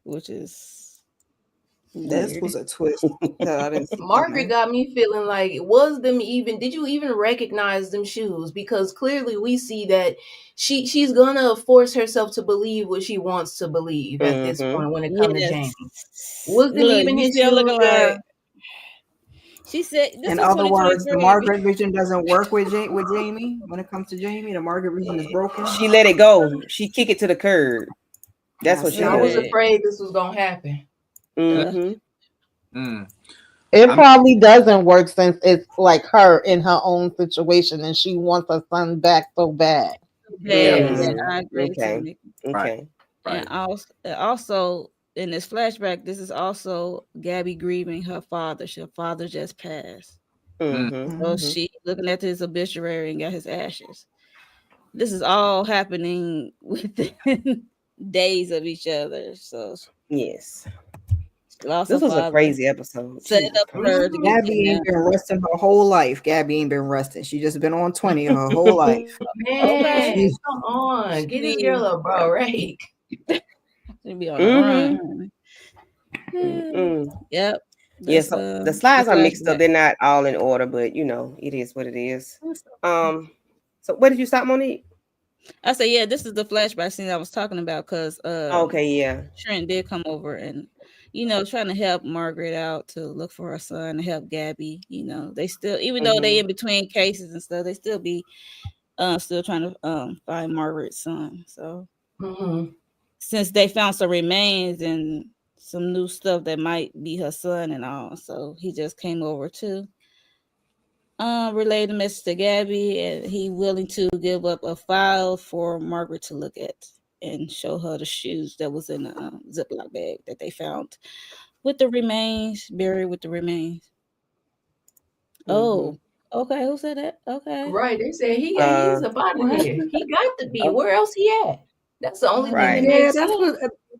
which is This weird. was a twist that I didn't see Margaret coming. got me feeling like, did you even recognize them shoes? Because clearly we see that she's gonna force herself to believe what she wants to believe at this point when it comes to Jamie. Yes. Was them Look, even you his see, I'm looking shoes, girl? like she said. This In is other words, the 2023. Margaret vision doesn't work with Jamie. When it comes to Jamie, the Margaret vision is broken. She let it go. She kick it to the curb. That's what she I was did. afraid this was gonna happen. It probably doesn't work since it's like her in her own situation and she wants her son back so bad. Yeah, I agree Okay. too, Nikki. Okay. And also in this flashback, this is also Gabby grieving her father. Her father just passed. So she looking at his obituary and got his ashes. This is all happening within days of each other. So yes, lost this her was a father. crazy episode. Set up for her to get Gabby ain't been resting her whole life. Gabby ain't been resting. She just been on 20 her whole life. Man, Okay. come on, get this girl a break. She be on the run. Yep. Yes, so the slides are mixed up. They're not all in order, but you know, it is what it is. So where did you stop, Monique? I said, yeah, this is the flashback scene I was talking about because okay, yeah, Trent did come over and trying to help Margaret out to look for her son and help Gabby. They still, even though they in between cases and stuff, they still be still trying to find Margaret's son. So since they found some remains and some new stuff that might be her son and all, so he just came over to relay the message to Gabby, and he willing to give up a file for Margaret to look at and show her the shoes that was in the Ziploc bag that they found with the remains, buried with the remains. Oh, okay. Who said that? Okay. Right. They said he's up out of here. He got to be. Where else he at? That's the only thing that makes sense.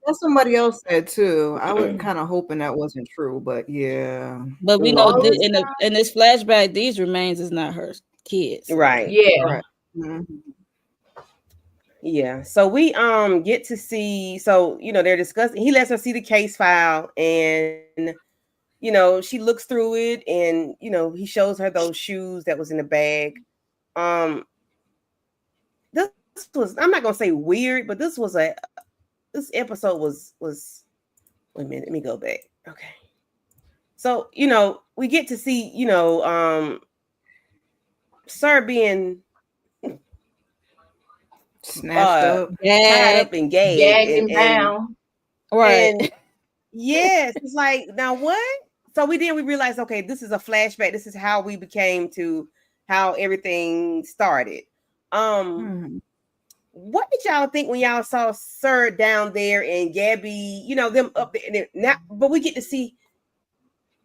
That's somebody else said too. I was kind of hoping that wasn't true, but yeah. But we know in this flashback, these remains is not her kids. So. Right. Yeah. Right. Yeah. So we get to see. So they're discussing. He lets her see the case file, and she looks through it, and he shows her those shoes that was in the bag. This was, I'm not gonna say weird, but this episode was wait a minute, let me go back. Okay. So, we get to see, Sir being snatched up, tied up and gagged and down. Right. And yes, it's like, now what? So we realized, okay, this is a flashback. This is how we became to how everything started. What did y'all think when y'all saw Sir down there and Gabby, them up there? Now, but we get to see.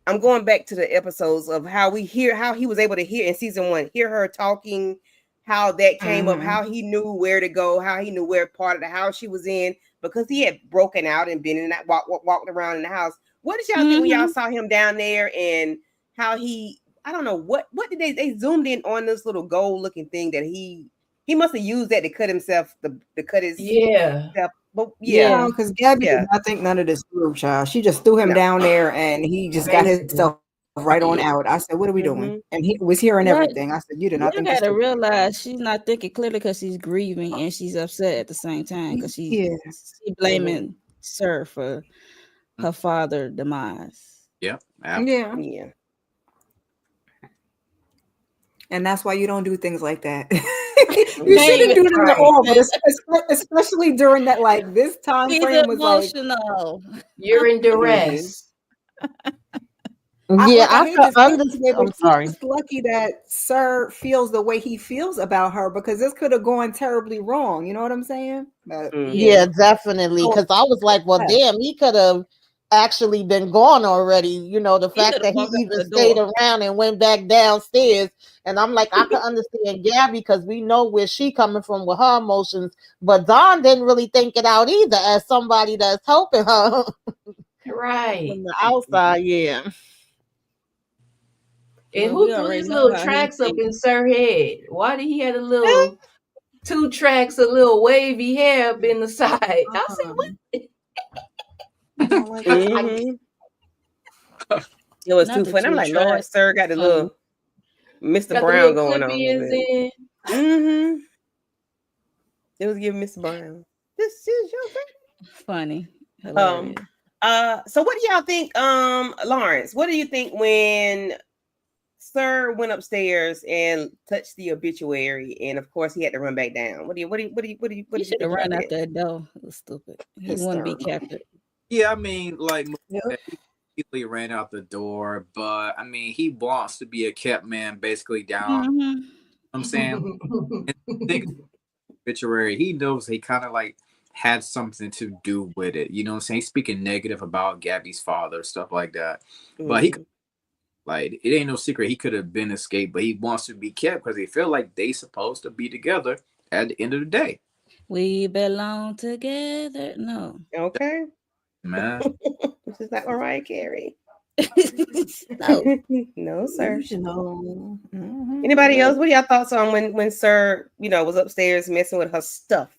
I'm going back to the episodes of how he was able to hear in season 1, hear her talking, how that came up, how he knew where to go, how he knew where part of the house she was in, because he had broken out and been in that walked around in the house. What did y'all think when y'all saw him down there and how I don't know, what did they zoomed in on this little gold looking thing that he must have used that to cut himself, to cut his stuff. But because Gabby did not think none of this through, child. She just threw him down there and he just got himself right on out. I said, what are we doing? And he was hearing everything. I said, you did not think this through. You gotta realize she's not thinking clearly because she's grieving and she's upset at the same time because she's blaming Sir for her father's demise. Yeah. And that's why you don't do things like that. You shouldn't do them at all, but especially during that, like, this time frame was emotional. Like, you're in duress. I'm sorry. Just lucky that Sir feels the way he feels about her, because this could have gone terribly wrong. You know what I'm saying? Yeah, definitely. Because I was like, well, damn, he could have actually been gone already. The fact that he even stayed around and went back downstairs. And I'm like, I can understand Gabby because we know where she coming from with her emotions. But Dawn didn't really think it out either as somebody that's helping her. Right. From the outside, yeah. And who threw these little tracks up in Sir's head? Why did he have a little 2 tracks, a little wavy hair up in the side? I said, what? like, it was too funny. I'm like, Lord, sir, got the little Mr. Brown going on. It was giving Mr. Brown. This is your favorite. Funny. Hilarious. So what do y'all think, Lawrence? What do you think when Sir went upstairs and touched the obituary, and of course he had to run back down? What do you should have run out that door? It was stupid. He wouldn't be captured. Yeah, I mean, like he ran out the door, but I mean, he wants to be a kept man, basically down. You know what I'm saying, and think obituary. He knows he kind of like had something to do with it. You know what I'm saying? He's speaking negative about Gabby's father, stuff like that. But he, like, it ain't no secret he could have been escaped, but he wants to be kept because he feel like they supposed to be together at the end of the day. We belong together. No. Okay. Man. This is not Mariah Carey. No. No, sir. No. Anybody else? What are y'all thoughts on when Sir, was upstairs messing with her stuff?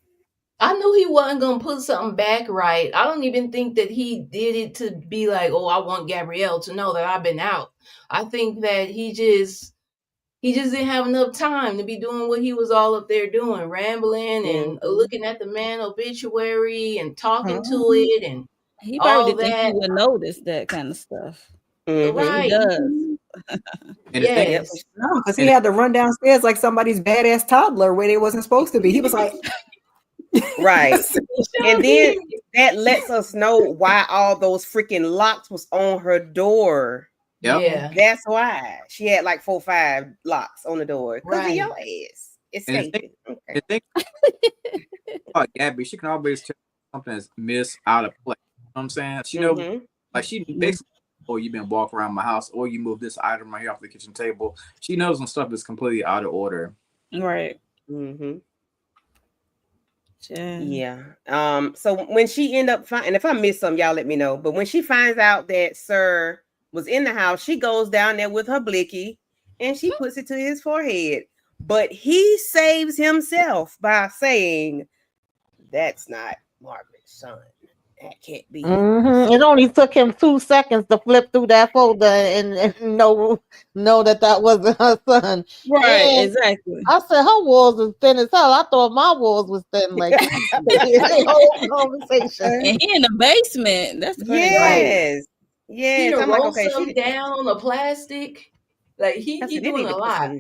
I knew he wasn't gonna put something back right. I don't even think that he did it to be like, oh, I want Gabrielle to know that I've been out. I think that he just didn't have enough time to be doing what he was all up there doing, rambling and looking at the man obituary and talking to it, and he probably didn't think he would notice that kind of stuff. Right. He does. Yes. No, because he had to run downstairs like somebody's badass toddler where they wasn't supposed to be. He was like, right. And then that lets us know why all those freaking locks was on her door. Yep. Yeah. That's why she had like 4 or 5 locks on the door. Because of your ass. Escaping. The thing about Gabby, she can always tell something that's missed out of place. You know what I'm saying? She knows, like, she basically, you've been walking around my house, or you move this item right here off the kitchen table. She knows when stuff is completely out of order. Right. Yeah. So when she end up and if I miss something, y'all let me know. But when she finds out that Sir was in the house, she goes down there with her blicky and she puts it to his forehead. But he saves himself by saying, "That's not Margaret's son. That can't be." It only took him 2 seconds to flip through that folder and know that wasn't her son. Right, and exactly. I said her walls is thin as hell. I thought my walls was thin. Like whole conversation. And he in the basement. That's crazy. Yes. He I'm like, like, okay, she down on the plastic. Like he doing a lot.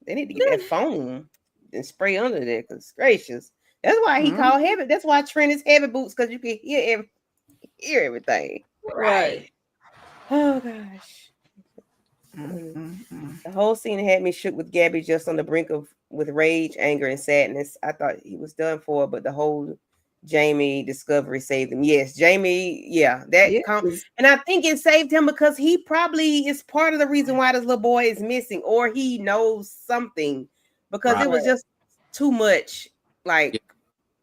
They need to get that foam and spray under there. Cause gracious. That's why he called heavy. That's why Trent is heavy boots, because you can hear everything. Right. Oh gosh. The whole scene had me shook with Gabby just on the brink with rage, anger, and sadness. I thought he was done for, but the whole Jamie discovery saved him. Yes, Jamie. Yeah, and I think it saved him because he probably is part of the reason why this little boy is missing, or he knows something, because it was just too much. Like,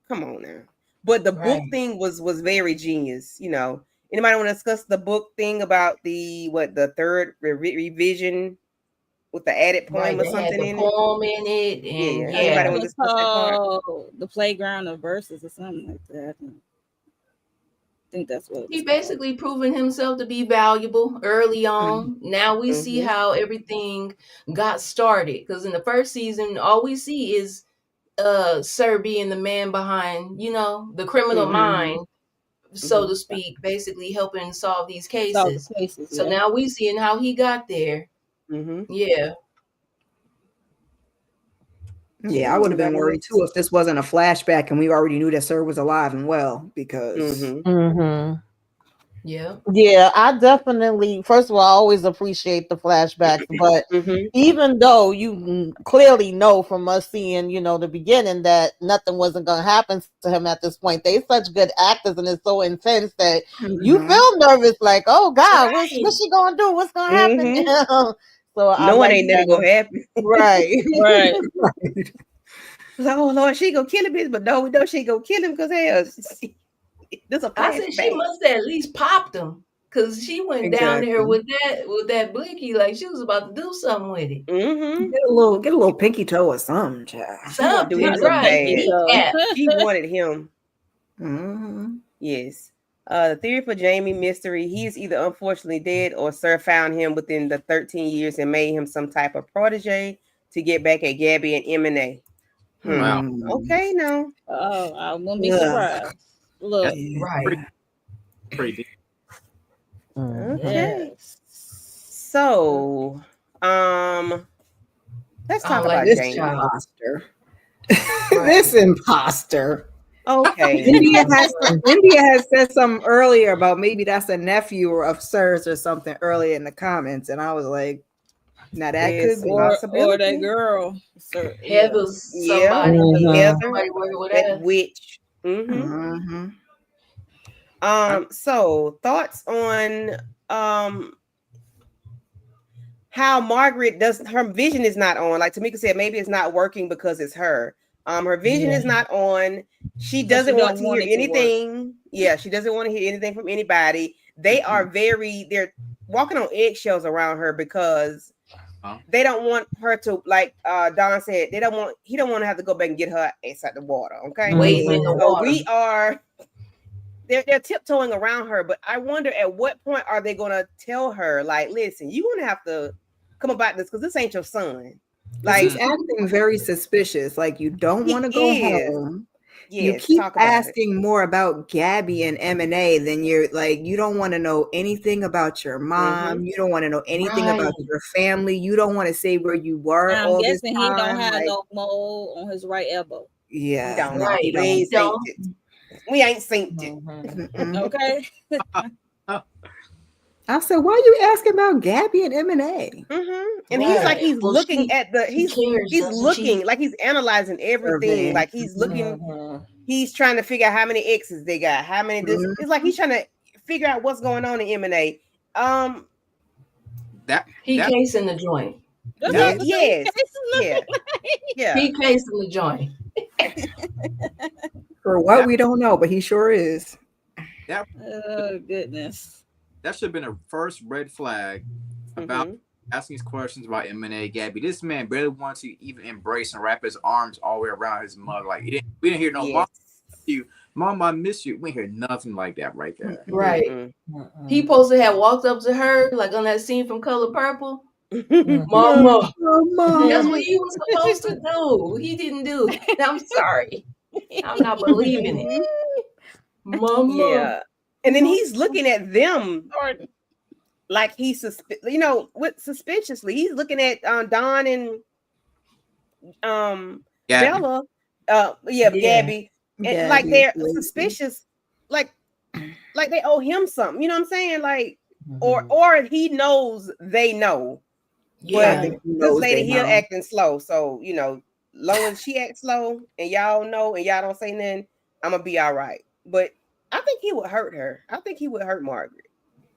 come on now. But the book thing was very genius. Anybody want to discuss the book thing about the third revision with the added poem or something in it? And anybody want to discuss that part? The playground of verses or something like that. I think that's what he basically proven himself to be valuable early on. Now we see how everything got started, because in the first season, all we see is Sir being the man behind, the criminal mind, so to speak, basically helping solve these cases. So now we seeing how he got there. Yeah, I would have been worried too if this wasn't a flashback and we already knew that Sir was alive and well, because Yeah, I definitely, first of all, I always appreciate the flashbacks, but even though you clearly know from us seeing, the beginning that nothing wasn't going to happen to him at this point, they're such good actors and it's so intense that you feel nervous, like, oh God, what's she going to do? What's going to happen? So no one ain't never going to happen. Right. Like, oh Lord, she going to kill him, but no, we know she going to kill him because hell, I said she must have at least popped him, because she went down there with that blicky like she was about to do something with it. Get a little pinky toe or something, child. Something, right? She wanted him. Yes. The theory for Jamie mystery: he is either unfortunately dead, or Sir found him within the 13 years and made him some type of protege to get back at Gabby and M&A. Wow. Okay, now. Oh, I wouldn't be surprised. Look, right. Pretty deep. Okay. Yes. So, let's talk about this Jamie. imposter. This imposter. Okay. India has said something earlier about maybe that's a nephew of Sir's or something earlier in the comments, and I was like, now that could be or that girl. Heather's somebody. Heather, that witch. So thoughts on how Margaret does her vision is not on. Like Tamika said, maybe it's not working because it's her. Her vision is not on. She doesn't want to hear anything. Yeah, she doesn't want to hear anything from anybody. They are they're walking on eggshells around her because they don't want her to, like Don said, he don't want to have to go back and get her ass out the water. Okay. Wading in the water. They're tiptoeing around her, but I wonder at what point are they gonna tell her, like, listen, you're gonna have to come about this because this ain't your son. Like, he's acting very suspicious. Like, you don't want to go home. You keep asking more about Gabby and M&A than you're like, you don't want to know anything about your mom. You don't want to know anything about your family. You don't want to say where you were. I'm guessing he don't have no mole on his right elbow. Yeah. We ain't synced it. Okay. I said, why are you asking about Gabby and M&A? And he's like, he's looking at the, he's looking like he's analyzing everything. Like he's looking, he's trying to figure out how many X's they got, how many this. It's like he's trying to figure out what's going on in M&A. He casing the joint. Yes. Yeah. He casing the joint. For what we don't know, but he sure is. Oh goodness. That should have been a first red flag about asking these questions about M&A Gabby. This man barely wants to even embrace and wrap his arms all the way around his mother. Like we didn't hear no mom, I miss you. We didn't hear nothing like that right there. Right. He supposed to have walked up to her like on that scene from Color Purple. Mama. That's what he was supposed to do. He didn't do it. I'm sorry. I'm not believing it. Mama. Yeah. And then he's looking at them like he's suspiciously. He's looking at Don and Bella. Gabby. And like they're suspicious, like they owe him something. You know what I'm saying? Like, or he knows they know. Yeah. But this lady here acting slow. So, long as she acts slow and y'all know and y'all don't say nothing, I'm gonna be all right. But I think he would hurt her. I think he would hurt Margaret.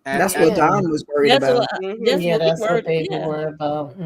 That's what Don was worried about. That's what they were worried about.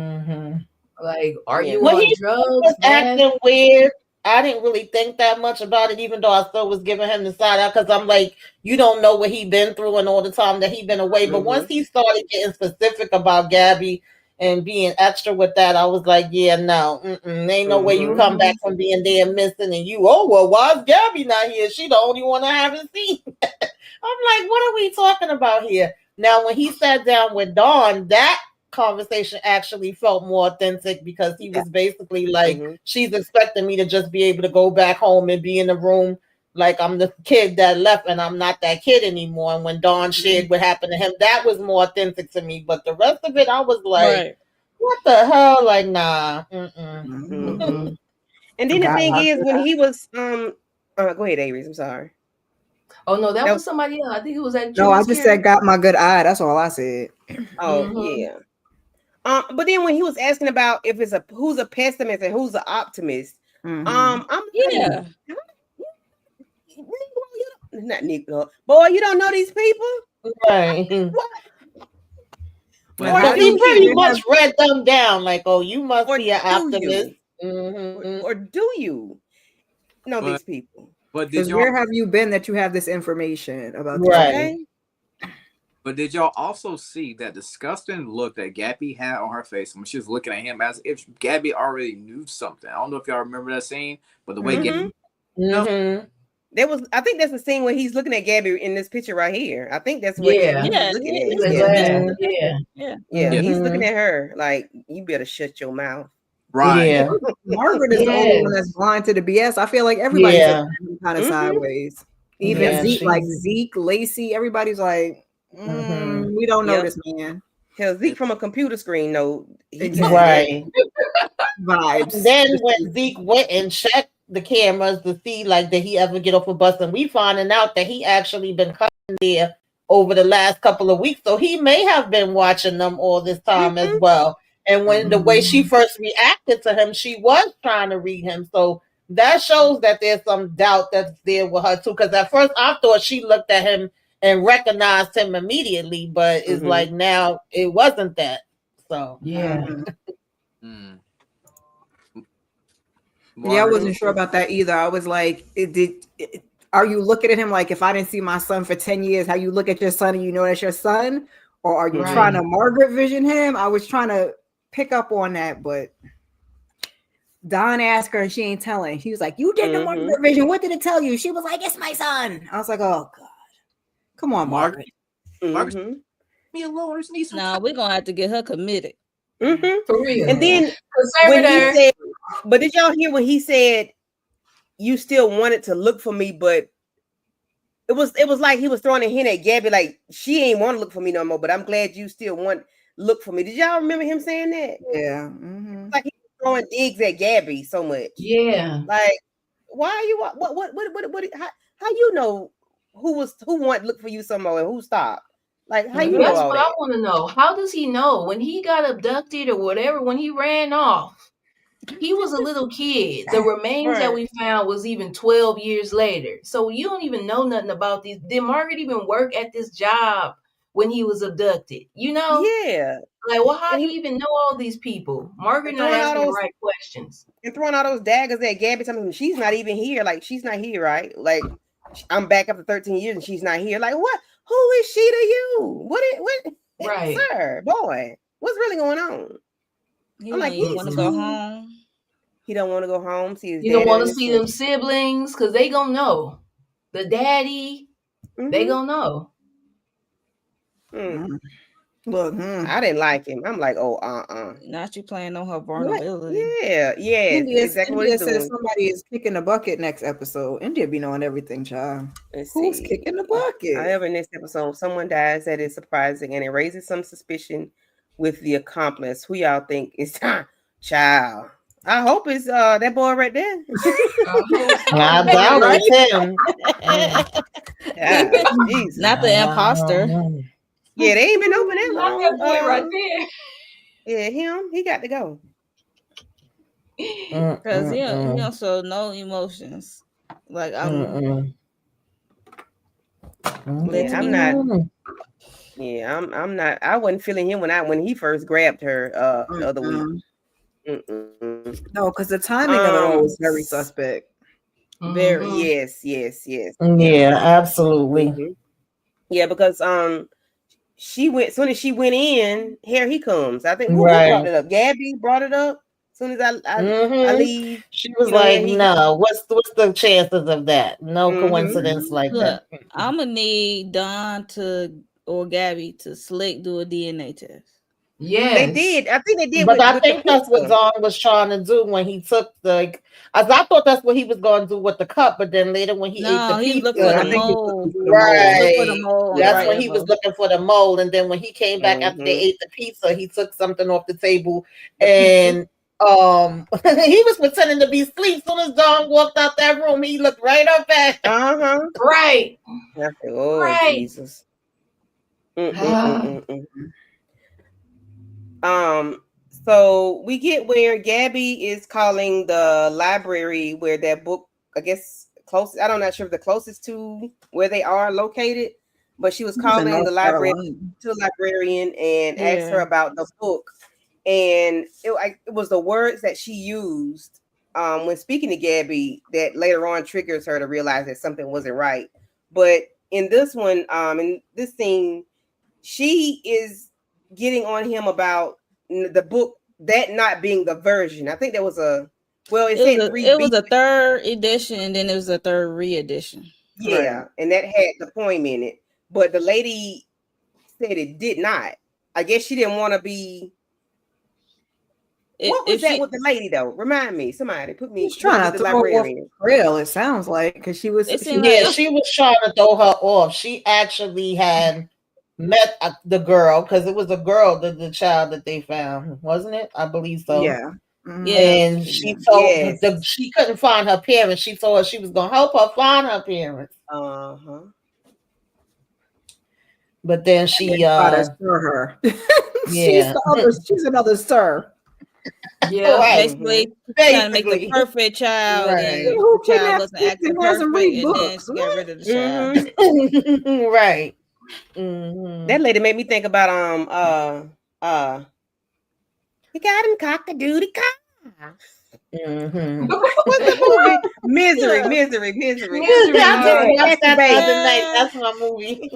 Like, are you on drugs? Was acting weird. I didn't really think that much about it, even though I still was giving him the side out because I'm like, you don't know what he been through and all the time that he been away. But once he started getting specific about Gabby and being extra with that, I was like, yeah, no, ain't no way you come back from being there missing and you, why is Gabby not here? She the only one I haven't seen. I'm like, what are we talking about here? Now, when he sat down with Dawn, that conversation actually felt more authentic because he was basically like, she's expecting me to just be able to go back home and be in the room like I'm the kid that left and I'm not that kid anymore. And when Dawn shared what happened to him, that was more authentic to me. But the rest of it, I was like, what the hell? Like, nah. And then the thing is, when he was, go ahead, Aries, I'm sorry. Oh, no, that was somebody else. I think it was that. No, I just said got my good eye. That's all I said. Oh, yeah. But then when he was asking about if it's who's a pessimist and who's an optimist, I'm not Negro. Boy, you don't know these people? Right. Well, he pretty much read them down like, oh, you must be an optimist. Or do you know these people? But where have you been that you have this information about this? Right. But did y'all also see that disgusting look that Gabby had on her face when she was looking at him as if Gabby already knew something? I don't know if y'all remember that scene, but the way Gabby I think that's the scene where he's looking at Gabby in this picture right here. I think that's what he's looking at. Yeah. He's looking at her like, you better shut your mouth. Right. Yeah. Margaret is the only one that's blind to the BS. I feel like everybody's kind of sideways. Even Zeke, Lacey, everybody's like, we don't know this man. Hell, Zeke from a computer screen, no. Right. Vibes. And then when Zeke went and checked the cameras to see like did he ever get off a bus, and we finding out that he actually been coming there over the last couple of weeks, so he may have been watching them all this time as well. And when the way she first reacted to him, she was trying to read him, so that shows that there's some doubt that's there with her too, because at first I thought she looked at him and recognized him immediately, but it's like now it wasn't that. So yeah, I wasn't sure about that either. I was like, are you looking at him like, if I didn't see my son for 10 years, how you look at your son and you know that's your son? Or are you trying to Margaret vision him? I was trying to pick up on that, but Don asked her and she ain't telling. He was like, you did the Margaret vision. What did it tell you? She was like, it's my son. I was like, oh God. Come on, Margaret. Margaret. Me alone. No, we're gonna have to get her committed. For real. And then when he said, but did y'all hear when he said, you still wanted to look for me, but it was like he was throwing a hint at Gabby, like she ain't want to look for me no more, but I'm glad you still want look for me. Did y'all remember him saying that? Yeah. Like he was throwing digs at Gabby so much. Yeah. Like, why are you what how you know who wanted to look for you some more and who stopped? Like, how you know that's all what that? I want to know. How does he know when he got abducted or whatever, when he ran off? He was a little kid. The remains that we found was even 12 years later. So you don't even know nothing about these. Did Margaret even work at this job when he was abducted? You know? Yeah. Like, well, how do you even know all these people? Margaret not asking the right questions. And throwing all those daggers at Gabby, telling me she's not even here. Like, she's not here, right? Like, I'm back after 13 years and she's not here. Like, what? Who is she to you? What? Right. Sir, boy, what's really going on? I'm like, he want to go home. He don't want to go home. See his you don't want to see them siblings because they gonna know. The daddy, they gonna know. Look, I didn't like him. I'm like, Not you playing on her vulnerability. Yeah, exactly what he's doing. Somebody is kicking the bucket next episode. India be knowing everything, child. Who's kicking the bucket? However, next episode, someone dies that is surprising and it raises some suspicion with the accomplice. Who y'all think is child? I hope it's that boy right there. I doubt it's him. Not the imposter. Yeah, they ain't been open that long. That boy right there. Yeah, him. He got to go. Because he also no emotions. Like I'm not. I wasn't feeling him when he first grabbed her the other week. No, because the timing of it all was very suspect. Very. Yes. Yeah, absolutely. Yeah, because she went, soon as she went in, here he comes. I think who brought it up? Gabby brought it up. As soon as I leave, she was like, "No, what's the chances of that? No coincidence like that." I'm gonna need Don or Gabby to slick do a DNA test. Yeah, they did. I think they did. But I think that's what Don was trying to do when he took I thought that's what he was going to do with the cup, but then later when he ate the pizza, that's when he was looking for the mold. And then when he came back after they ate the pizza, he took something off the table and he was pretending to be asleep. As soon as Don walked out that room, he looked right up at right. Right. Jesus. So we get where Gabby is calling the library where that book, I guess, close. I'm not sure if the closest to where they are located, but she was calling the library to the librarian and asked her about the book. And it was the words that she used when speaking to Gabby that later on triggers her to realize that something wasn't right. But in this one, in this scene, she is getting on him about the book, that not being the version. I think there was a Well, it was a third edition, and then it was a third re-edition. Yeah, right. And that had the poem in it, but the lady said it did not. I guess she didn't want to be. What was that with the lady though? Remind me, somebody put me. She's trying to throw her off the trail. It sounds like because she was. She was trying to throw her off. She actually had met the girl because it was a girl, the child that they found, wasn't it? I believe so. Yeah. Yeah, and she told she couldn't find her parents. She told her she was gonna help her find her parents. But then she stir her. Yeah, she's another sir. Yeah, basically trying to make the perfect child, and the child wasn't acting perfect, and then she got rid of the child. Right. That lady made me think about you got him cock-a-doodie cock. What's the movie? Misery. That's my movie.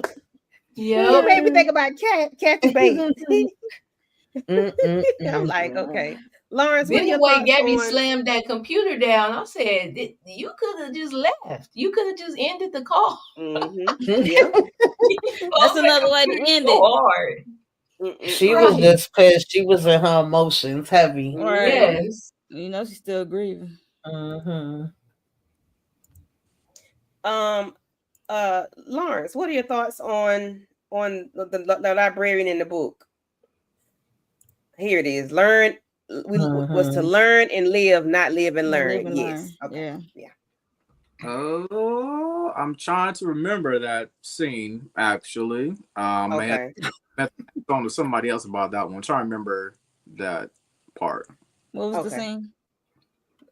Yeah, it made me think about Kathy Bates. I'm like, okay, Lawrence. Then the way Gabby slammed that computer down, I said, you could have just left. You could have just ended the call. Yeah. That's another way to end it. Hard. She was just pissed. She was in her emotions heavy. Right. Yes. You know, she's still grieving. Lawrence, what are your thoughts on the librarian in the book? Here it is. Learn was to learn and live, not live and learn. Yes. Okay. Yeah. Oh, I'm trying to remember that scene actually. I had talked to somebody else about that one. I'm trying to remember that part. What was the scene?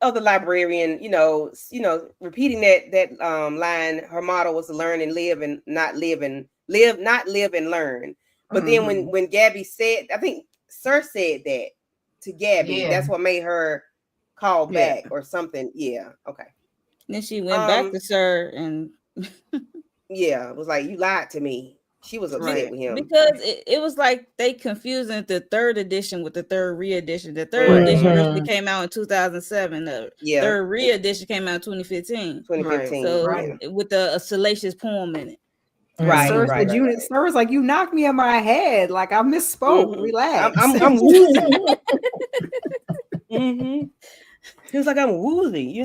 Oh, the librarian, repeating that line. Her motto was to learn and live and not live and learn. But then when Gabby said, I think Sir said that to Gabby. That's what made her call back or something. Yeah. Okay. Then she went back to Sir and it was like, you lied to me. She was upset with him because it was like they confusing the third edition with the third re-edition. The third edition originally came out in 2007. The third re-edition came out in 2015. So with a salacious poem in it. Sir was like, you knocked me on my head. Like I misspoke. Relax. I'm woozy. He was like, I'm woozy,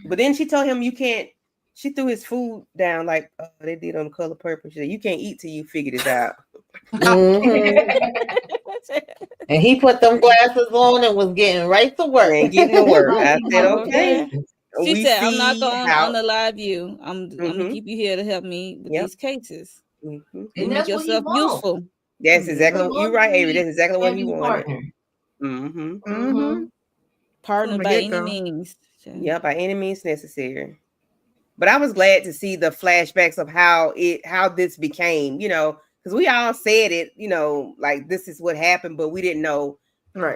But then she told him you can't. She threw his food down like they did on The Color Purple. She said, you can't eat till you figure this out. And he put them glasses on and was getting right to work. I said, okay. She said, I'm not going to unalive you. I'm going to keep you here to help me with these cases. And make yourself useful. That's exactly what you're right, Avery. That's exactly what he wanted. Partner by any means. Yeah, by any means necessary. But I was glad to see the flashbacks of how this became, because we all said it, like this is what happened, but we didn't know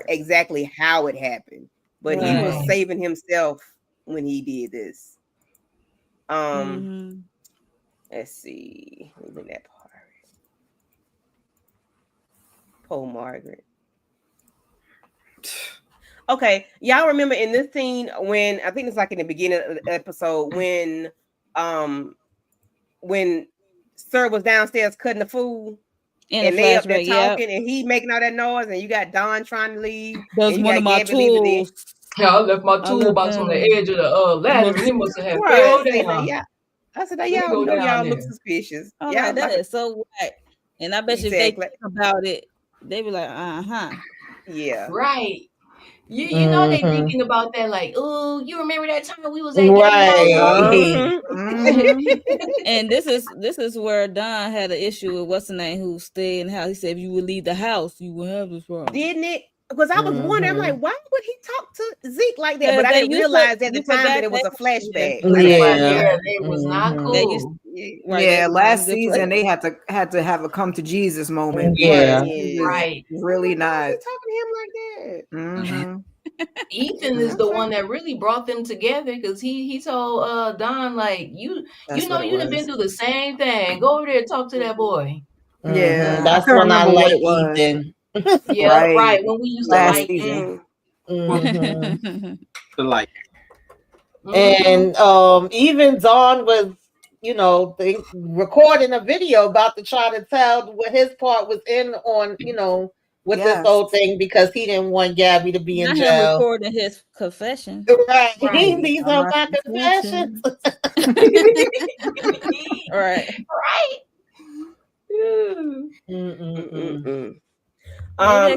exactly how it happened. But he was saving himself when he did this. Let's see. Leaving that part. Poor Margaret. Okay, y'all remember in this scene when I think it's like in the beginning of the episode when Sir was downstairs cutting the food and they up there talking and he making all that noise and you got Don trying to leave. That's one of my tools. I left my toolbox on the edge of the ladder and it must have fell down. I said, y'all look suspicious. Yeah, that is so whack. And I bet you if they think about it, they be like, yeah, right. You know they thinking about that like, oh, you remember that time we was at And this is where Don had an issue with what's the name who stayed in the house. He said if you would leave the house, you would have this problem. Didn't it? Because I was wondering, I'm like, why would he talk to Zeke like that? But I didn't realize at the time that it was a flashback. It was not cool. Last season they had to have a come to Jesus moment. Right. Really not talking to him like that. Ethan is the one that really brought them together because he told Don like you've been through the same thing. Go over there and talk to that boy. That's when I like Ethan. Right. When we used to like him. Like, and even Dawn was, recording a video about to try to tell what his part was in on, with this whole thing because he didn't want Gabby to be in jail. Him recording his confession. Right. These are my confessions. Right.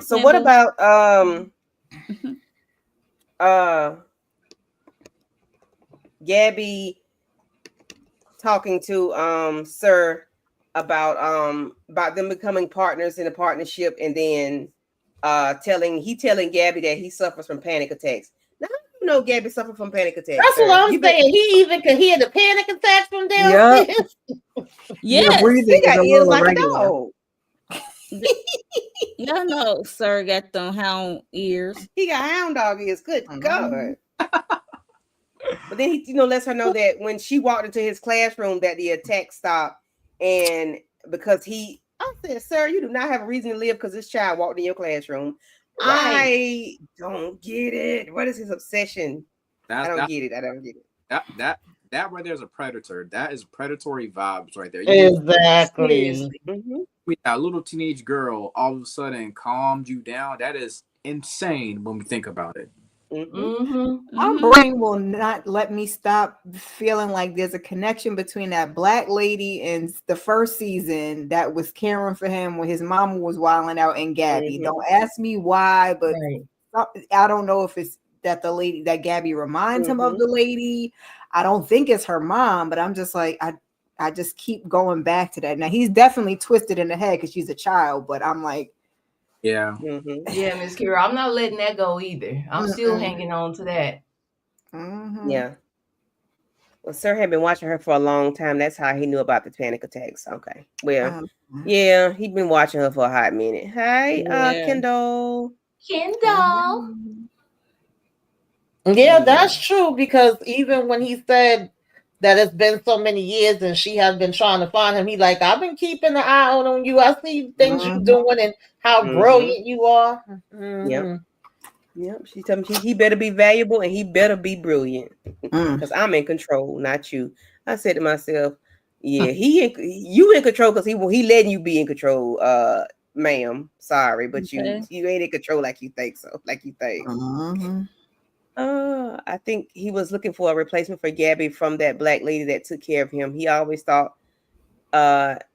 So what about Gabby talking to Sir about them becoming partners in a partnership, and then telling Gabby that he suffers from panic attacks. Now, you know Gabby suffered from panic attacks. That's what I'm saying. He even could hear the panic attacks from downstairs. Yes. Breathing he got ears like irregular. a dog. Y'all know Sir got them hound ears. He got hound dog ears. Good God. But then he, lets her know that when she walked into his classroom that the attack stopped, and because I said, sir, you do not have a reason to live because this child walked in your classroom. Right. I don't get it. What is his obsession? I don't get it. That right there is a predator. That is predatory vibes right there. Exactly. A little teenage girl all of a sudden calmed you down. That is insane when we think about it. My brain will not let me stop feeling like there's a connection between that black lady in the first season that was caring for him when his mama was wilding out, and Gabby. Don't ask me why, but I don't know if it's that the lady that Gabby reminds him of the lady. I don't think it's her mom, but I'm just like, I just keep going back to that. Now he's definitely twisted in the head because she's a child, but I'm like, yeah, Miss Kira, I'm not letting that go either. I'm still hanging on to that. Yeah. Well, Sir had been watching her for a long time. That's how he knew about the panic attacks. Okay. Well, yeah, he'd been watching her for a hot minute. Hi, Kendall. Yeah, that's true, because even when he said that it's been so many years and she has been trying to find him, he like, I've been keeping an eye out on you. I see things you're doing and how brilliant you are. Yep. She told me he better be valuable and he better be brilliant because I'm in control, not you. I said to myself, yeah, you in control because he letting you be in control, ma'am. Sorry, but you ain't in control like you think. I think he was looking for a replacement for Gabby from that black lady that took care of him. He always thought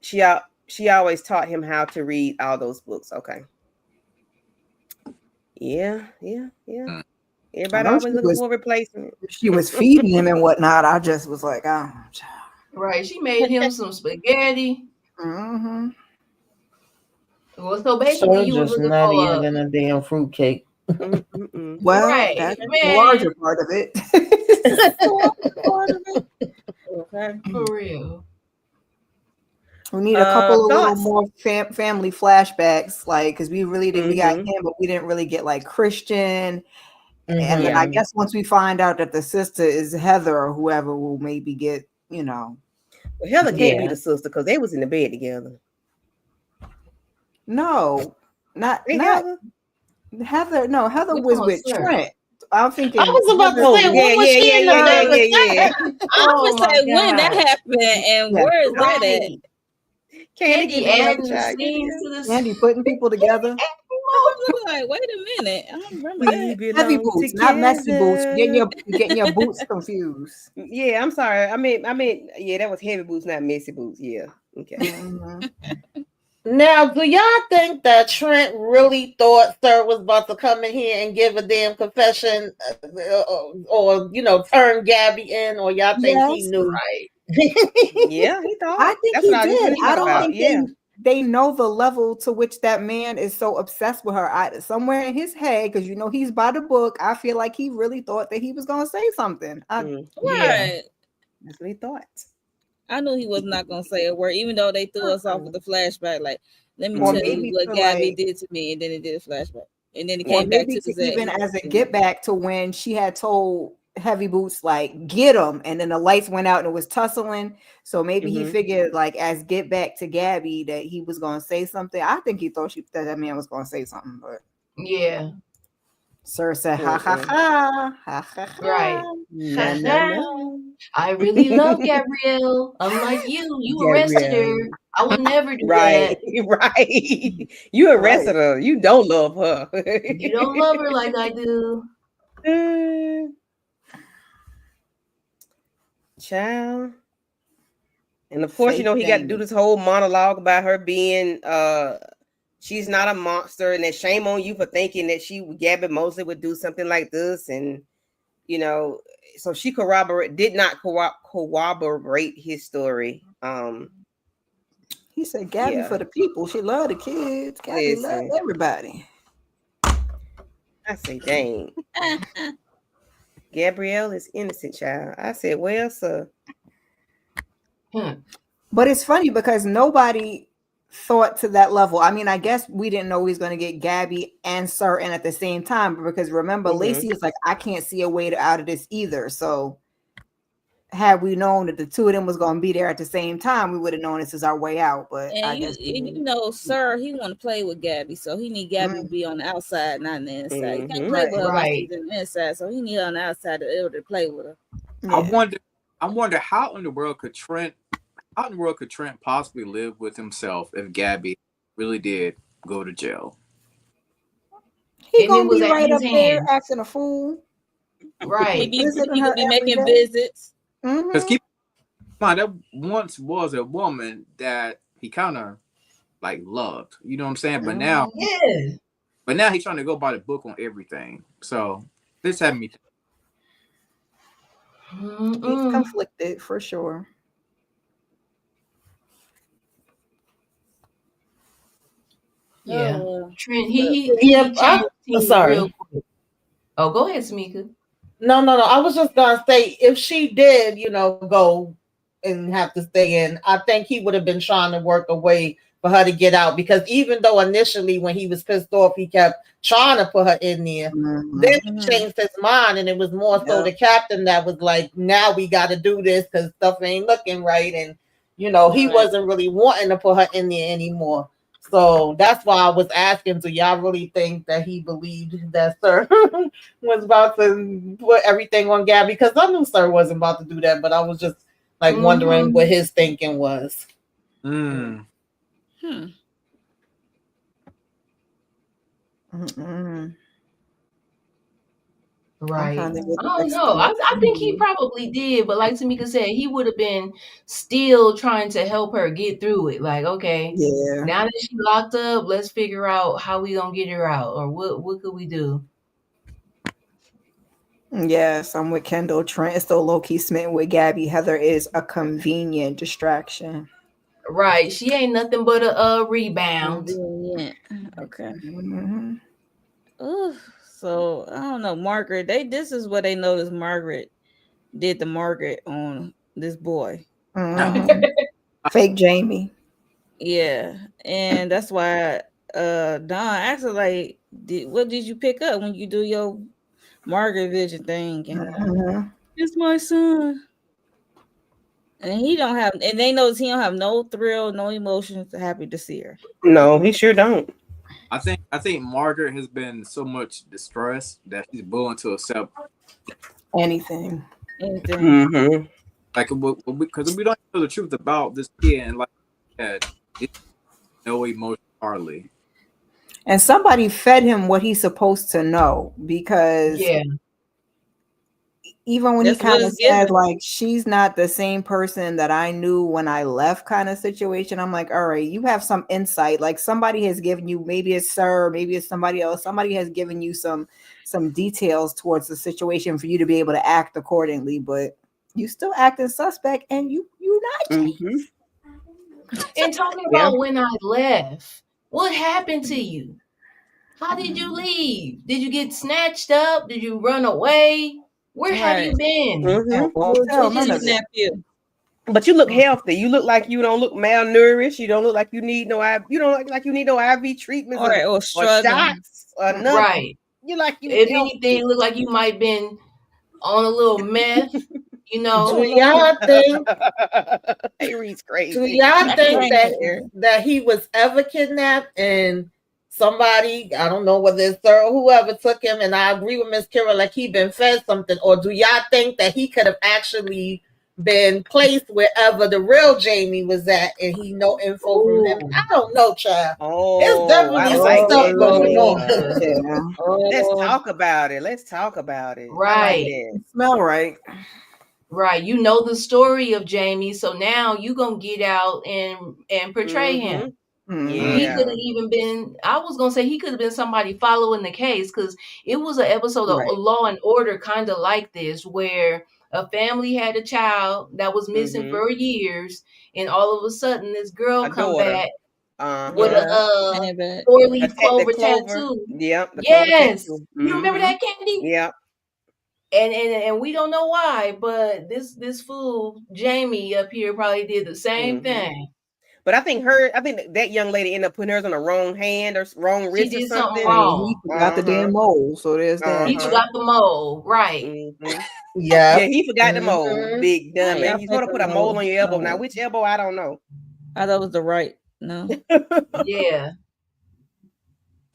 she always taught him how to read all those books. Okay. Yeah. Everybody always looking for a replacement. She was feeding him and whatnot. I just was like, right. She made him some spaghetti. Well, so basically, you were looking nuttier than a damn fruitcake. Well, that's the larger part of it. Okay. For real. We need a couple of little more family flashbacks, like, because we really didn't. We got him, but we didn't really get like Christian. And then I guess once we find out that the sister is Heather or whoever, we'll maybe get, Well, Heather can't be the sister because they was in the bed together. No, not Heather. No, Heather was with Trent. I'm thinking. I was about to say, when was she in the bed? I was say when that happened and where is that at? Candy adding scenes to this. Candy putting people together. Like, wait a minute, I don't remember that. Heavy boots, not messy boots. Getting your boots confused. Yeah, I'm sorry. I mean, yeah, that was heavy boots, not messy boots. Yeah. Okay. Now, do y'all think that Trent really thought Sir was about to come in here and give a damn confession, or turn Gabby in, or y'all think he knew? Right. Yeah, he thought. I think he did. I don't think they know the level to which that man is so obsessed with her. Somewhere in his head, because he's by the book, I feel like he really thought that he was going to say something. Right. That's what he thought. I knew he was not going to say a word, even though they threw us off with the flashback. Like, let me tell you what Gabby did to me, and then he did a flashback. And then he came back to even as a get back to when she had told Heavy Boots, like, get him, and then the lights went out and it was tussling. So maybe he figured, like, as get back to Gabby, that he was going to say something. I think he thought that man was going to say something, but yeah. Sir said, ha ha ha, ha ha ha. Right. No, no, no. I really love Gabrielle. Unlike you arrested her. I would never do that. Right. You arrested her. You don't love her. You don't love her like I do. Child. And of course, he got to do this whole monologue about her being she's not a monster, and that shame on you for thinking that Gabby Mosley would do something like this. And so she did not corroborate his story. He said Gabby for the people. She loved the kids. Gabby loved everybody. I say, dang. Gabrielle is innocent, child. I said, well, sir. But it's funny because nobody thought to that level. I mean, I guess we didn't know he was going to get Gabby and Sir in at the same time, because remember, Lacey is like, I can't see a way out of this either. So had we known that the two of them was going to be there at the same time, we would have known this is our way out. But I guess Sir, he want to play with Gabby, so he need Gabby to be on the outside, not on the inside. He can't play with her like she's on the inside, so he need her on the outside to be able to play with her. Yeah. I wonder how in the world could Trent possibly live with himself if Gabby really did go to jail? He gonna be right up there acting a fool. Right. He could be making visits. Because keep in mind, that once was a woman that he kind of like loved. You know what I'm saying? But now, he's trying to go by the book on everything. So this had me. He's conflicted for sure. Yeah. Trent, sorry. Oh, go ahead, Samika. No. I was just gonna say, if she did, go and have to stay in, I think he would have been trying to work a way for her to get out. Because even though initially when he was pissed off, he kept trying to put her in there, then he changed his mind, and it was more so the captain that was like, now we got to do this because stuff ain't looking right, and he wasn't really wanting to put her in there anymore. So that's why I was asking, do y'all really think that he believed that Sir was about to put everything on Gabby? Because I knew Sir wasn't about to do that, but I was just like wondering what his thinking was. Right. I don't know. I think he probably did, but like Tamika said, he would have been still trying to help her get through it. Like, okay, now that she's locked up, let's figure out how we gonna get her out, or what could we do? Yes, I'm with Kendall. Trent is still low-key smitten with Gabby. Heather is a convenient distraction. Right. She ain't nothing but a rebound. Okay. So I don't know, Margaret. This is what they noticed Margaret did to Margaret on this boy. Fake Jamie. Yeah, and that's why Don asked her like, what did you pick up when you do your Margaret vision thing? And it's my son. And they notice he don't have no thrill, no emotions, happy to see her. No, he sure don't. I think Margaret has been so much distressed that she's willing to accept anything. Like, because we don't know the truth about this kid, and like that, no emotion hardly. And somebody fed him what he's supposed to know, because even when he kind of said like, she's not the same person that I knew when I left kind of situation, I'm like, all right, you have some insight. Like somebody has given you, maybe it's Sir, maybe it's somebody else. Somebody has given you some details towards the situation for you to be able to act accordingly, but you still acting suspect and you're not changed. And talking about when I left, what happened to you? How did you leave? Did you get snatched up? Did you run away? Where have you been? But you look healthy. You look like you don't look malnourished. You don't look like you need no IV. You don't look like you need no IV treatments or shots or nothing. Right. You like you. If anything, look like you might been on a little meth. Do y'all think? Avery's crazy. Do y'all think that he was ever kidnapped and somebody, I don't know whether it's Sir or whoever took him, and I agree with Miss Kira, like he been fed something, or do y'all think that he could have actually been placed wherever the real Jamie was at, and he know info from him? I don't know, child. It's definitely some stuff going on. Yeah. Let's talk about it. Right. I like that. Smell right. Right. You know the story of Jamie, so now you gonna get out and portray him. Yeah. He could have even been, I was gonna say he could have been somebody following the case, because it was an episode of Law and Order kind of like this, where a family had a child that was missing for years, and all of a sudden this girl come back with a 4-leaf clover tattoo. Yep. Yes. You remember that, Candy? Yep. And we don't know why, but this fool Jamie up here probably did the same thing. But I think that young lady ended up putting hers on the wrong hand or wrong wrist. She did or something wrong. He forgot the damn mole, so there's that. He forgot the mole, right? Yeah, he forgot the mole. Big dummy. You sort of put a mole on your elbow. Now, which elbow? I don't know. I thought it was the right. No. Yeah.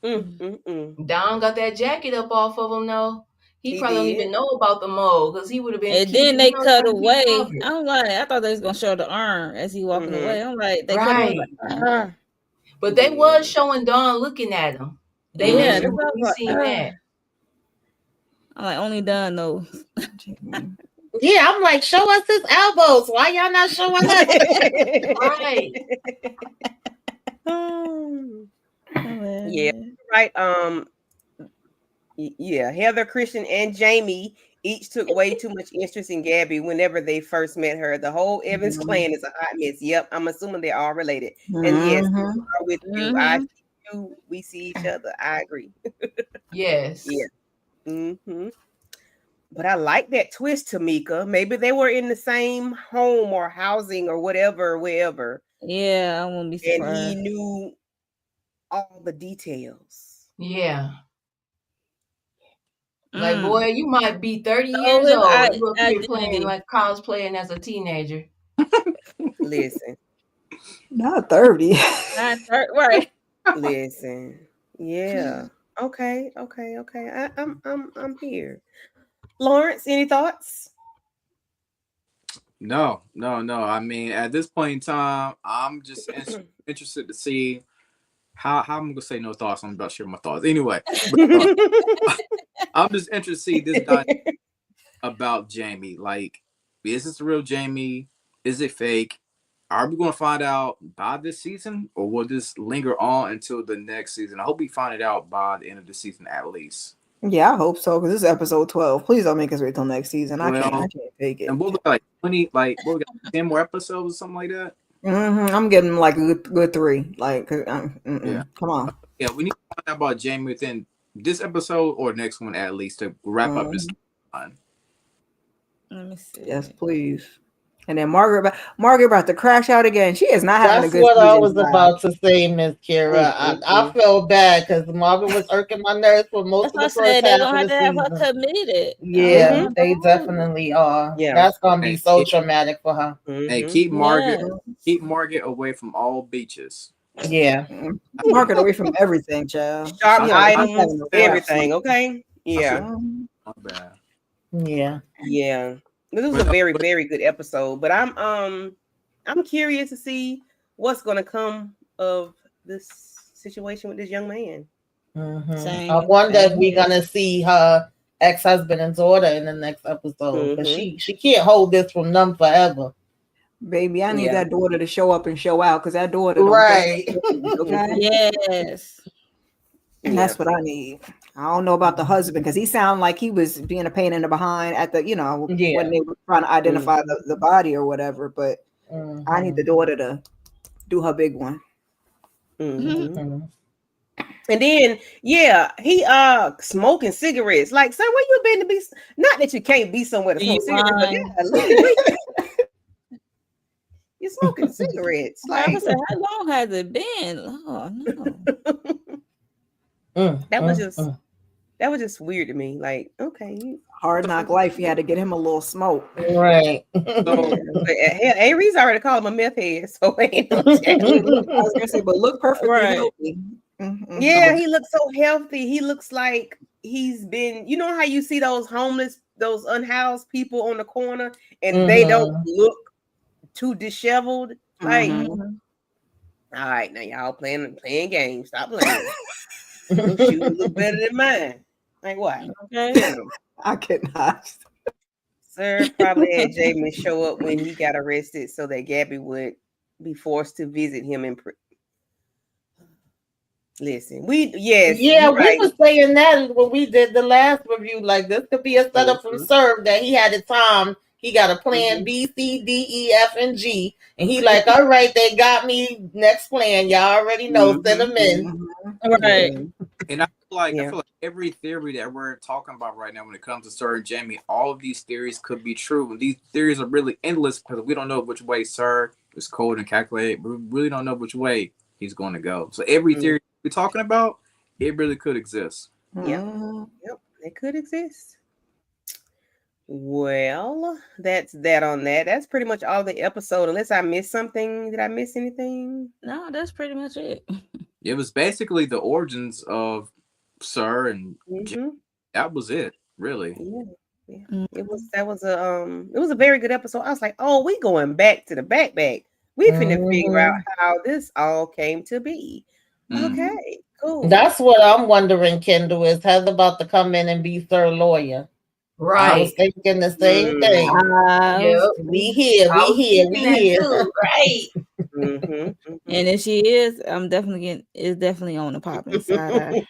Don got that jacket up off of him, though. He probably don't even know about the mole, because he would have been. And then they cut away. I'm like, I thought they was gonna show the arm as he walking away. I'm like, they cut away. But they was showing Don looking at him. They seen that. I'm like, only Don knows. Yeah, I'm like, show us his elbows. Why y'all not showing us? Right. Yeah, right. Yeah, Heather, Christian, and Jamie each took way too much interest in Gabby whenever they first met her. The whole Evans clan is a hot mess. Yep, I'm assuming they're all related. And yes, I'm with you. I see you. We see each other. I agree. Yes. Yeah. But I like that twist, Tamika. Maybe they were in the same home or housing or whatever, wherever. Yeah, I won't be surprised. And he knew all the details. Yeah. Like, boy, you might be 30 years old. You up here playing like cosplaying as a teenager. Listen. Not 30. Not 30, right. Listen. Yeah. Okay. I'm here. Lawrence, any thoughts? No. I mean, at this point in time, I'm just interested to see how I'm gonna say no thoughts. I'm about to share my thoughts anyway. But, I'm just interested to see this dynamic about Jamie. Like, is this the real Jamie? Is it fake? Are we going to find out by this season, or will this linger on until the next season? I hope we find it out by the end of the season at least. Yeah, I hope so, because this is episode 12. Please don't make us wait till next season. I can't take it. And we'll get like 20, what we got, 10 more episodes or something like that. I'm getting like a good 3. Like, come on. Yeah, we need to find out about Jamie within this episode or next one at least to wrap up this line. Let me see. Yes, please. And then Margaret about to crash out again. She is not having a good season. That's what I was time. about to say, Miss Kira. I felt bad because Margaret was irking my nerves for most of the first half. They don't have to have her committed. Yeah, they definitely are. Yeah, that's gonna be so traumatic for her. Hey, keep Margaret away from all beaches. Yeah, Margaret away from everything, child. Sharp items, everything. Okay. Yeah. Not bad. Yeah. This was a very, very good episode, but I'm curious to see what's going to come of this situation with this young man. I wonder if we're gonna see her ex-husband and daughter in the next episode, because she can't hold this from them forever. Baby, I need that daughter to show up and show out, because that daughter right. Okay? Yes. And that's what I need. I don't know about the husband, because he sounded like he was being a pain in the behind at the, when they were trying to identify the body or whatever. But I need the daughter to do her big one. And then, he smoking cigarettes. Like, sir, where you been to be? Not that you can't be somewhere to smoke cigarettes, but you're smoking cigarettes. Like, I said, how long has it been? Oh no. That was just weird to me. Like, okay, hard knock life. You had to get him a little smoke, right? So, Aries already called him a meth head. So I was gonna say, but look perfectly healthy. Mm-hmm. Yeah, he looks so healthy. He looks like he's been, you know how you see those homeless, those unhoused people on the corner and they don't look too disheveled. Like, all right, now y'all playing games. Stop playing. Your shoes look better than mine. Like what? Okay. I cannot. Sir probably had Jamie show up when he got arrested so that Gabby would be forced to visit him in prison. Listen, we were saying that when we did the last review. Like, this could be a setup from Serve that he had a time. He got a plan B, C, D, E, F, and G, and he like, all right, they got me. Next plan, y'all already know. Send them in. Right. And I feel like every theory that we're talking about right now, when it comes to Sir and Jamie, all of these theories could be true. These theories are really endless because we don't know which way Sir is cold and calculated. We really don't know which way he's going to go. So every theory we're talking about, it really could exist. Yep, it could exist. Well, that's that on that. That's pretty much all the episode. Unless I missed something. Did I miss anything? No, that's pretty much it. It was basically the origins of Sir and Jamie. That was it, really. Yeah. It was a very good episode. I was like, oh, we going back to the back. We finna figure out how this all came to be. Okay, cool. That's what I'm wondering, Kendall, is Heather about to come in and be Sir Lawyer. Right. I was thinking the same thing. Yep. We here. Too, right. And if she is, it's definitely on the popping side.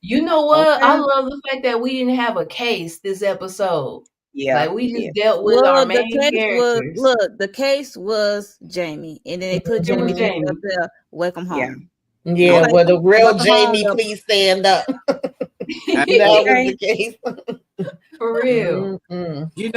You know what? Okay. I love the fact that we didn't have a case this episode. Yeah. Like we just dealt with our main characters. The case was Jamie. And then they put Jamie up there, welcome home. Yeah, well, the real Jamie, please stand up. That was the case. For real. You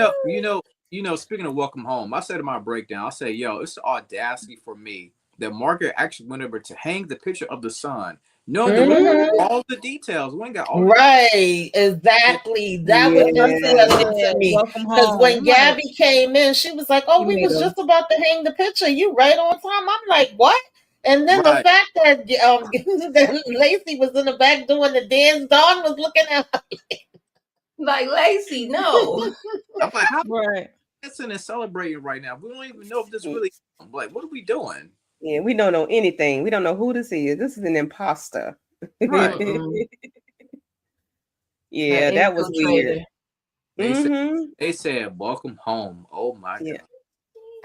know, speaking of welcome home, I said in my breakdown, I say, yo, it's the audacity for me that Margaret actually went over to hang the picture of the son. Knowing all the details. We ain't got all exactly. That was unsettling to me. Because when Gabby came in, she was like, oh, we was just about to hang the picture. You right on time. I'm like, what? And then the fact that that Lacey was in the back doing the dance, Dawn was looking at her like, Lacey, no. I'm like, how dancing and celebrating right now? We don't even know if this really, like, what are we doing? Yeah, we don't know anything. We don't know who this is. This is an imposter. Right. Yeah, that was weird. They said, welcome home. Oh my God.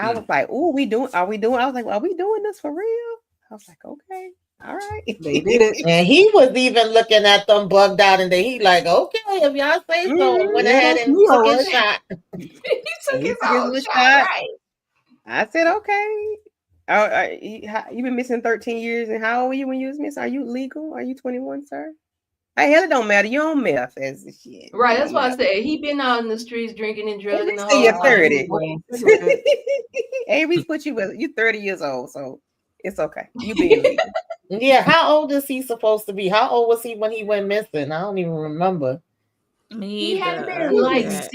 I was like, oh, are we doing? I was like, well, are we doing this for real? I was like, okay, all right. They did it. And he was even looking at them bugged out, and then he like, okay, if y'all say so, went ahead and took his shot. He took his shot. Right. I said, okay. You've been missing 13 years, and how old were you when you was missing? Are you legal? Are you 21, sir? Hell, it don't matter. You on meth as the shit. Right, that's why I said he been out in the streets drinking and drugging. Say you're 30. Avery's put you with you 30 years old, so it's okay. You being legal. Yeah, how old is he supposed to be? How old was he when he went missing? I don't even remember. He had been like 6.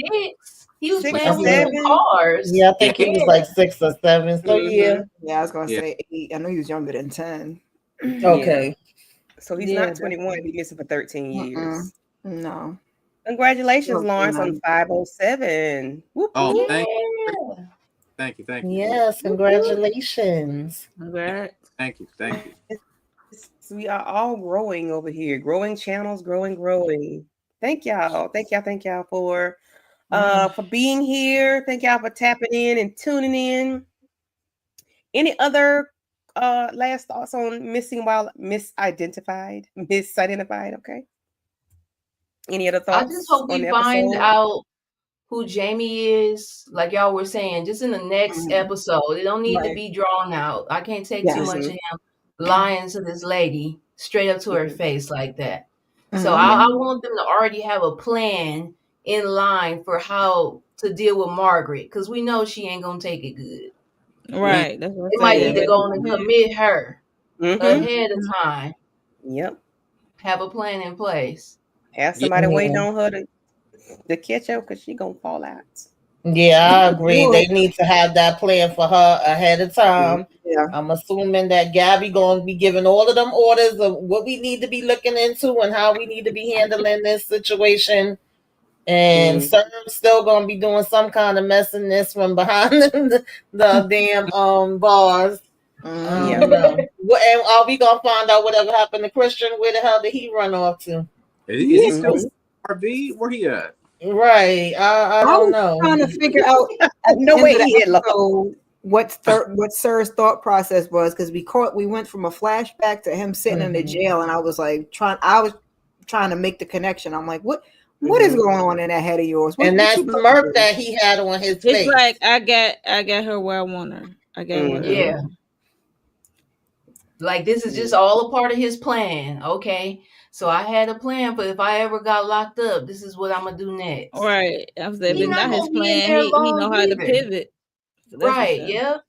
He was playing with 7 cars. Yeah, I think he was like 6 or 7. So yeah, I was gonna say 8. I know he was younger than 10. Okay. So he's not 21. He's missing for 13 years. No. Congratulations, Lawrence, on 507. Whoop, oh, thank you. Yes, congratulations. Congrats. Thank you. So we are all growing over here. Growing channels, growing. Thank y'all for being here. Thank y'all for tapping in and tuning in. Any other last thoughts on misidentified? Okay. Any other thoughts? I just hope we find out who Jamie is, like y'all were saying, just in the next episode. It don't need to be drawn out. I can't take too much of him lying to this lady straight up to her face like that. So I want them to already have a plan in line for how to deal with Margaret, because we know she ain't gonna take it good. Right. That's what they might need to go and commit her ahead of time. Yep. Have a plan in place. Have somebody waiting on her to catch up, because she gonna fall out. Yeah, I agree. They need to have that plan for her ahead of time. Yeah. I'm assuming that Gabby going to be giving all of them orders of what we need to be looking into and how we need to be handling this situation. And Sir's still going to be doing some kind of messiness from behind the damn bars. I don't know. And are we going to find out whatever happened to Christian? Where the hell did he run off to? Is he still RV? Where he at? Right. I don't know. Trying to figure out no way he hit what Sir's thought process was, because we went from a flashback to him sitting in the jail, and I was trying to make the connection. I'm like, what is going on in that head of yours? And that smirk that he had on his face. It's like I got her where I want her. I got her. Yeah. Like this is just all a part of his plan. Okay. So I had a plan, but if I ever got locked up, this is what I'm gonna do next. Right. I was like, but not his plan. He know how to pivot. So right. Sure. Yep.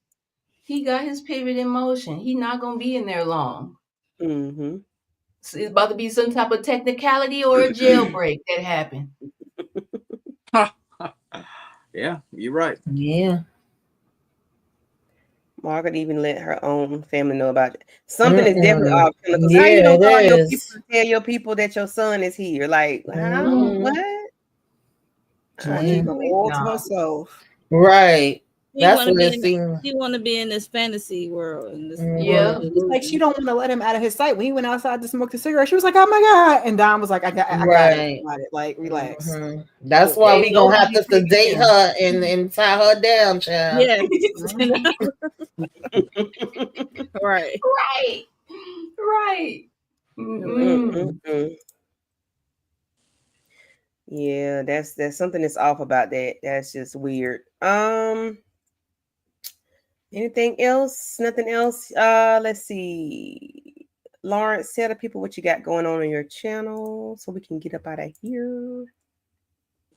He got his pivot in motion. He not gonna be in there long. Mm-hmm. So it's about to be some type of technicality or a jailbreak that happened. Yeah, you're right. Yeah. Margaret even let her own family know about it. Something is definitely off. How you don't call your people to tell your people that your son is here? Like, how? What? All to herself. Right. That's what it seems. She want to be in this fantasy world. In this world. It's like she don't want to let him out of his sight. When he went outside to smoke the cigarette, she was like, "Oh my god!" And Don was like, "I got it. Like, relax." That's why we gonna have to sedate her and tie her down, child. Yeah. Right. Mm-hmm. Yeah, that's something that's off about that. That's just weird. Anything else? Nothing else? Let's see. Lawrence, tell the people what you got going on your channel so we can get up out of here.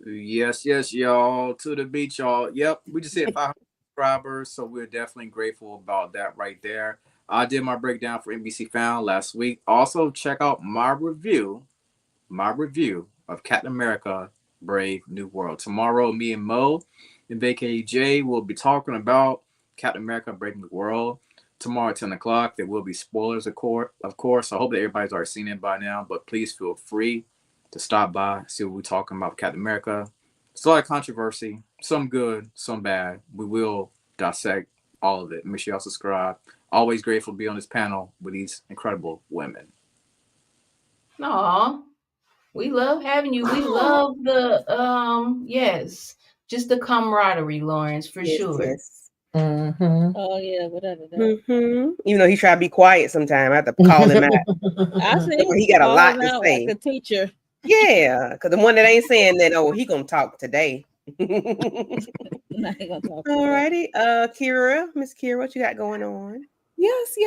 Yes, y'all. To the beach, y'all. Yep, we just hit 500 subscribers, so we're definitely grateful about that right there. I did my breakdown for NBC Found last week. Also, check out my review of Captain America: Brave New World. Tomorrow, me and Mo and VKJ will be talking about Captain America: Brave New World. Tomorrow at 10 o'clock, there will be spoilers, of course. I hope that everybody's already seen it by now, but please feel free to stop by, see what we're talking about with Captain America. It's a lot of controversy, some good, some bad. We will dissect all of it. Make sure y'all subscribe. Always grateful to be on this panel with these incredible women. Aw, we love having you. We love the just the camaraderie, Lawrence, for sure. Yes. Mm-hmm. Oh yeah, whatever. Mm-hmm. Even though he try to be quiet sometimes, I have to call him out. I see. He got a lot to say. Like a teacher. Yeah, because the one that ain't saying that, he gonna talk today. All righty, Kira, Miss Kira, what you got going on? Yes.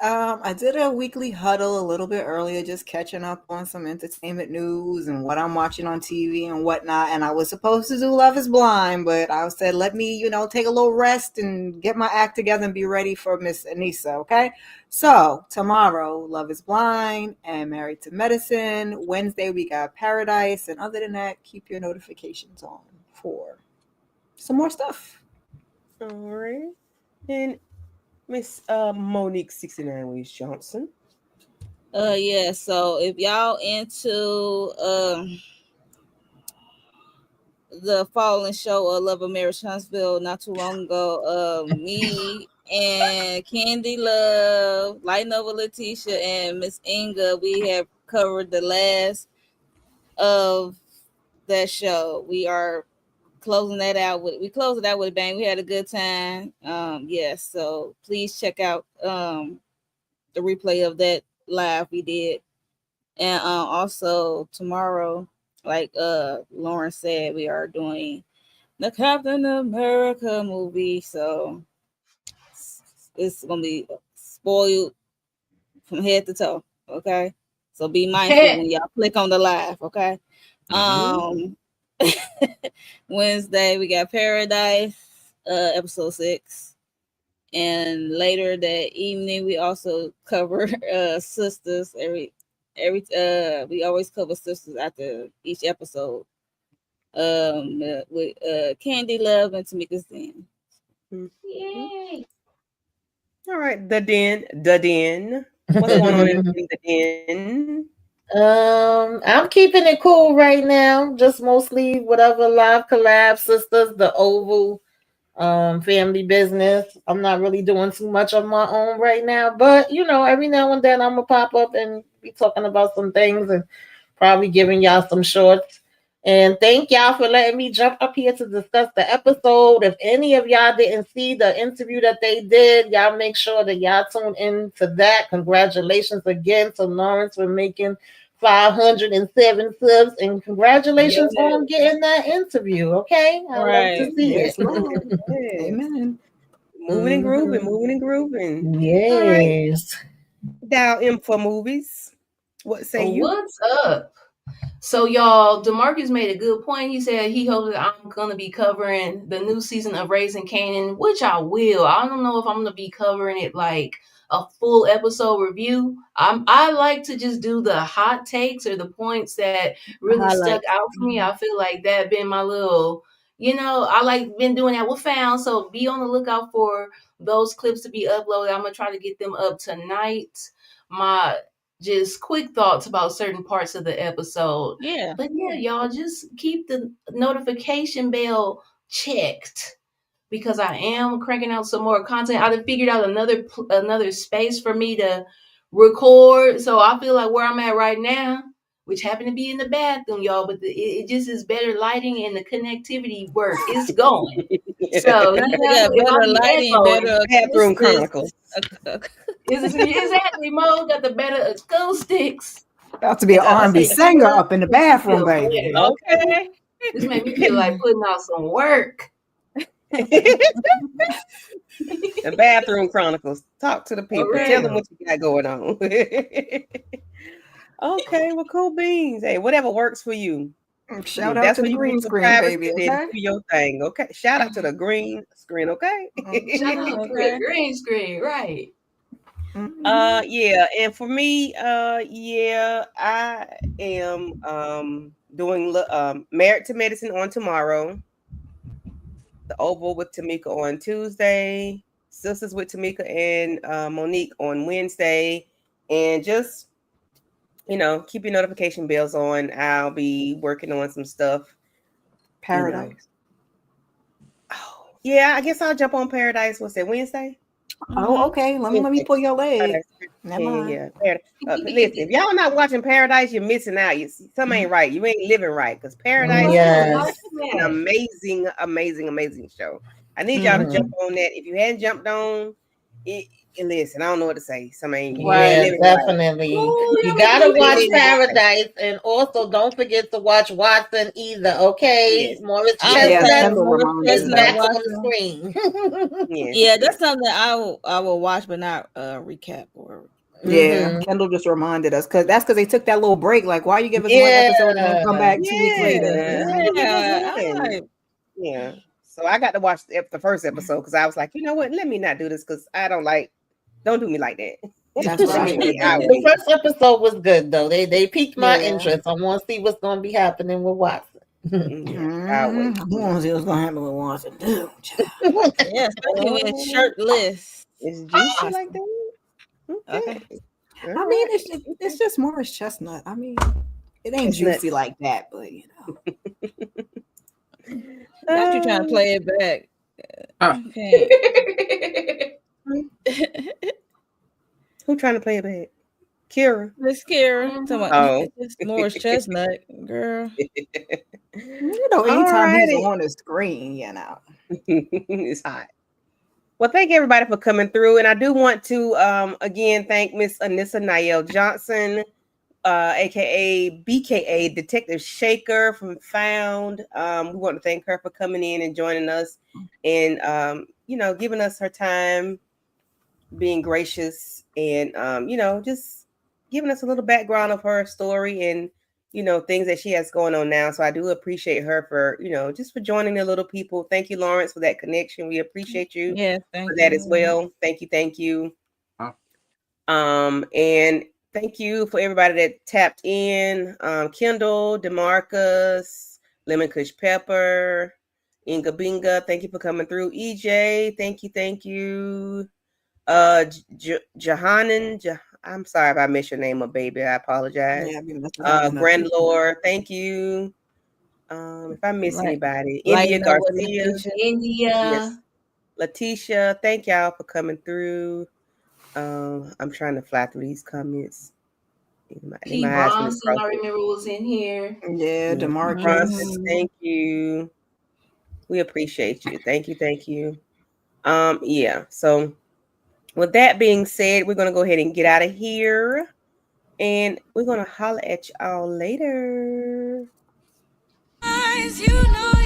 I did a weekly huddle a little bit earlier, just catching up on some entertainment news and what I'm watching on TV and whatnot. And I was supposed to do Love is Blind, but I said, let me, take a little rest and get my act together and be ready for Miss Anissa. Okay. So tomorrow, Love is Blind and Married to Medicine. Wednesday, we got Paradise. And other than that, keep your notifications on for some more stuff. All right. And Miss Monique 69 Louise Johnson. Yeah, so if y'all into the fallen show of Love of Marriage Huntsville not too long ago, me and Candy Love, Light Nova Letitia, and Miss Inga, we have covered the last of that show. We are closing that out with a bang. We had a good time. Yes, so please check out the replay of that live we did. And also tomorrow, like Lauren said, we are doing the Captain America movie. So it's gonna be spoiled from head to toe. Okay. So be mindful when y'all click on the live, okay? Wednesday we got Paradise, episode 6, and later that evening we also cover sisters. We always cover sisters after each episode. with Candy Love and Tamika's Den. Yay! All right, the den. What's going on in the den? I'm keeping it cool right now. Just mostly whatever live collab sisters, the Oval, family business. I'm not really doing too much on my own right now, but every now and then I'm gonna pop up and be talking about some things and probably giving y'all some shorts. And thank y'all for letting me jump up here to discuss the episode. If any of y'all didn't see the interview that they did, y'all make sure that y'all tune in to that. Congratulations again to Lawrence for making 507 subs, and congratulations on getting that interview. Okay, I love to see it. Amen. Moving and grooving. Yes. All right. Dial in for movies. What say you? What's up? So, y'all, DeMarcus made a good point. He said he hopes that I'm going to be covering the new season of Raising Kanan, which I will. I don't know if I'm going to be covering it like a full episode review. I like to just do the hot takes or the points that really stuck out for me. I feel like that been my little, I like been doing that with Found. So be on the lookout for those clips to be uploaded. I'm going to try to get them up tonight. My just quick thoughts about certain parts of the episode. Yeah. But yeah, y'all just keep the notification bell checked because I am cranking out some more content. I figured out another space for me to record. So I feel like where I'm at right now, which happened to be in the bathroom, y'all, but it just is better lighting and the connectivity work. It's going. So better lighting, better bathroom chronicles. Exactly, Mo got the better acoustics. About to be an R&B singer up in the bathroom, baby. Okay. This made me feel like putting out some work. The bathroom chronicles. Talk to the people. Tell them what you got going on. Okay, well, cool beans. Hey, whatever works for you. Shout out to the green screen, baby. Okay? Do your thing. Okay. Shout out to the green screen. Okay. Shout out to the green screen. Right. Yeah, and for me, I am doing Married to Medicine on tomorrow, The Oval with Tamika on Tuesday, Sisters with Tamika and Monique on Wednesday, and just keep your notification bells on. I'll be working on some stuff. Paradise. Oh, yeah, I guess I'll jump on Paradise. What's that, Wednesday? Oh, okay. Let me pull your leg. Yeah. Listen, if y'all not watching Paradise, you're missing out. Something ain't right. You ain't living right, because Paradise is an amazing show. I need y'all to jump on that. If you hadn't jumped on it, listen, I don't know what to say. Definitely. Right. You gotta watch Paradise, and also don't forget to watch Watson either. Okay, yes. Morris Chestnut is back on the screen. Yeah, that's something I will watch, but not recap or. Yeah, Kendall just reminded us because they took that little break. Like, why you give us one episode and then come back 2 weeks later? Yeah. So I got to watch the first episode because I was like, you know what? Let me not do this because I don't do me like that. That's right. The first episode was good though. They piqued my interest. I want to see what's going to be happening with Watson. I want to see what's going to happen with Watson too. Yeah, especially when it's shirtless. It's juicy like that. Okay. I mean, it's just Morris Chestnut. I mean, it ain't juicy like that, but Not you trying to play it back. Okay. Who trying to play it back? Kira. Miss Kira. It's Morris Chestnut, girl. Anytime he's on the screen, it's hot. Well, thank everybody for coming through. And I do want to, again, thank Miss Anissa Niel Johnson, a.k.a. BKA Detective Shaker from Found. We want to thank her for coming in and joining us and, giving us her time, being gracious and, just giving us a little background of her story and, things that she has going on now. So I do appreciate her for, just for joining the little people. Thank you, Lawrence, for that connection. We appreciate you for that as well. Thank you. And thank you for everybody that tapped in. Kendall, DeMarcus, Lemon Kush Pepper, Inga Binga, thank you for coming through. EJ, thank you. Jahanan, I'm sorry if I missed your name, baby. I apologize. Grand Lord, thank you. If I miss anybody, India Garcia, yes. Letitia, thank y'all for coming through. I'm trying to fly through these comments. P. Bronson, I remember was in here. Yeah, DeMarcus. Bronson, thank you. We appreciate you. Thank you. Yeah. So with that being said, we're gonna go ahead and get out of here, and we're gonna holler at y'all later. You know